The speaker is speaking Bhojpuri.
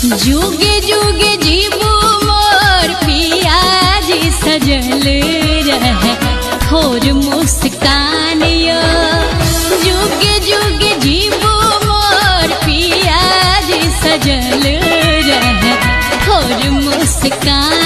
जुगे जुगे जीबू मोर पियाजी सजल रहे थोर मुस्कान यो। जुगे जुगे जीबू मोर पियाजी सजल रहे थोर मुस्कान।